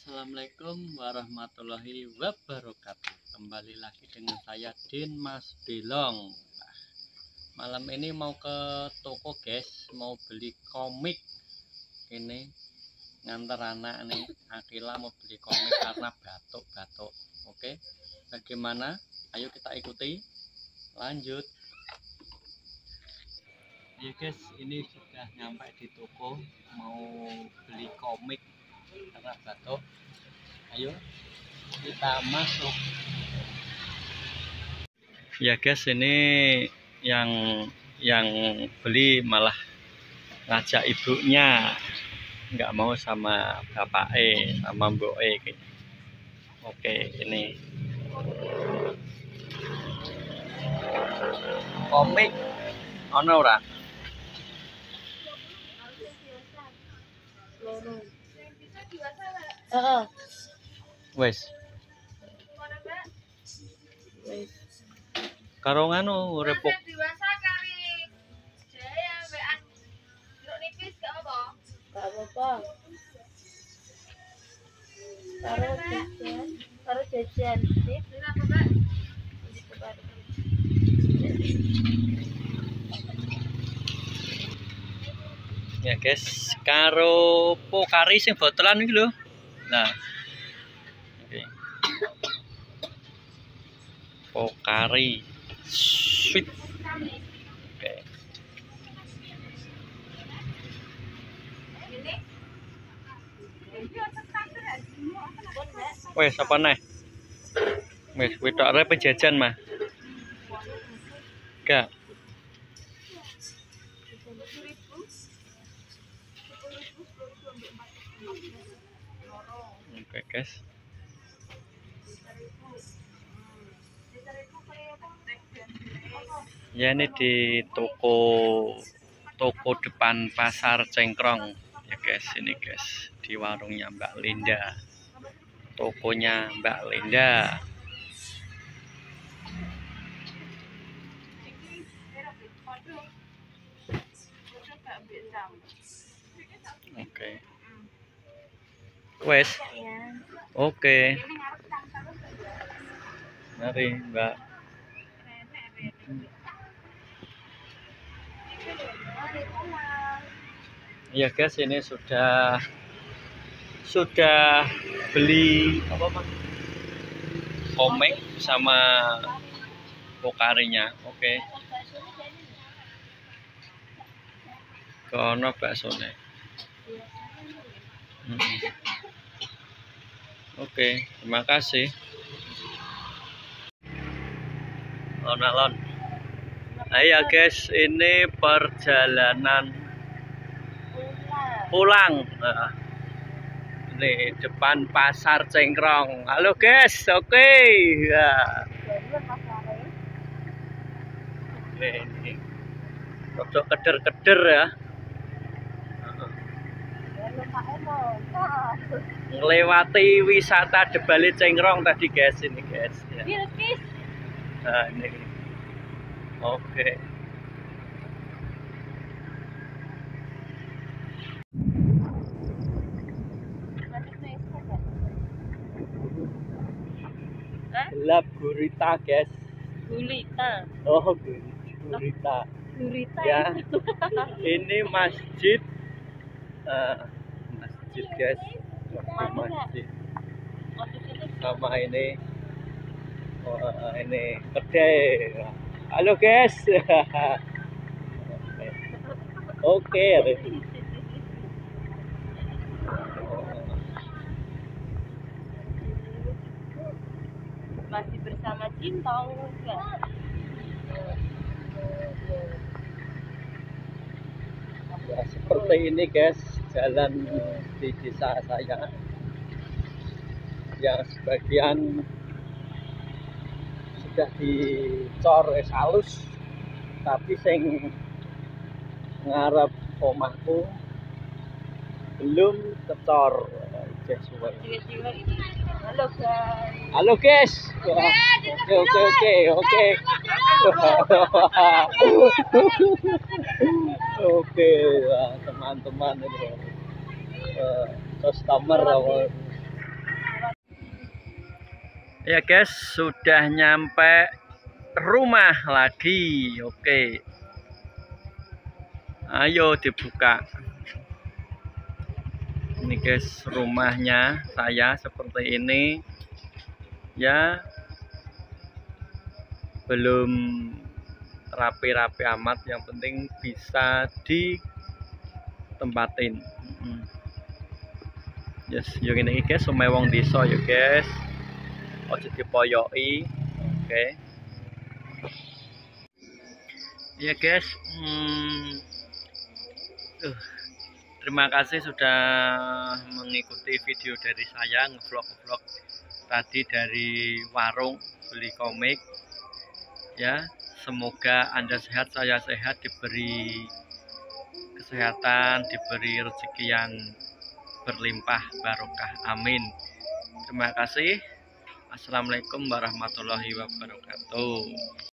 Assalamualaikum warahmatullahi wabarakatuh. Kembali lagi dengan saya Din Mas Belong. Malam ini mau ke toko guys, mau beli komik. Ini ngantar anak nih, Akila mau beli komik karena batuk-batuk. Oke, bagaimana? Ayo kita ikuti. Lanjut. Ya guys, ini sudah nyampe di toko, mau beli komik karena batuk. Ayo kita masuk. Ya guys, ini yang beli malah ngajak ibunya, nggak mau sama bapake sama mboke. Oke, ini komik ono ora? Wes. Karo nganu repuk. Karo jajan. Ya guys, karo pokari sing botolan iki lho. Nah. Oke. Pokari sweet. Oke. Wes apa nih? Wes wedok arep jajan mah. Gak. Oke guys. Ya ini di toko depan pasar Cengkrong ya guys, ini guys di warungnya Mbak Linda, tokonya Mbak Linda. Oke. Wes. Oke. Mari Mbak. Ya guys, ini sudah beli apa Mas? Komik sama pokarinya. Oke. Kono baksone. Oke, terima kasih. Lon. Ayo guys, ini perjalanan pulang. Nah, ini depan pasar Cengkrong. Halo guys, oke. Ya. Ini rodok keder-keder ya. Melewati wisata Debale Cengkrong tadi guys, ini guys. Ya. Nah, ini. Oke. Gelap gurita guys. Gurita. Oh, gurita. Gurita Ya. Ini masjid. Masjid guys. Masjid. Sama ini. Oh, ini kedai. Halo guys. Oke. Masih bersama Cintong enggak? Ya, seperti ini guys, jalan di desa saya. Ya, sebagian sudah dicor halus, tapi sing ngarep omahku belum kecor. Halo guys. Halo guys. Oke. Oke, teman-teman ini customer awal. Ya guys, sudah nyampe rumah lagi. Oke. Ayo dibuka. Ini guys, rumahnya saya seperti ini. Ya, belum rapi-rapi amat, yang penting bisa ditempatin. Yes, yo ngene iki guys, omahe wong desa yo guys. Ojo dipoyoki. Oke. Ya guys, terima kasih sudah mengikuti video dari saya ngevlog tadi dari warung beli komik. Ya, semoga Anda sehat, saya sehat, diberi kesehatan, diberi rezeki yang berlimpah barokah. Amin. Terima kasih. Assalamualaikum warahmatullahi wabarakatuh.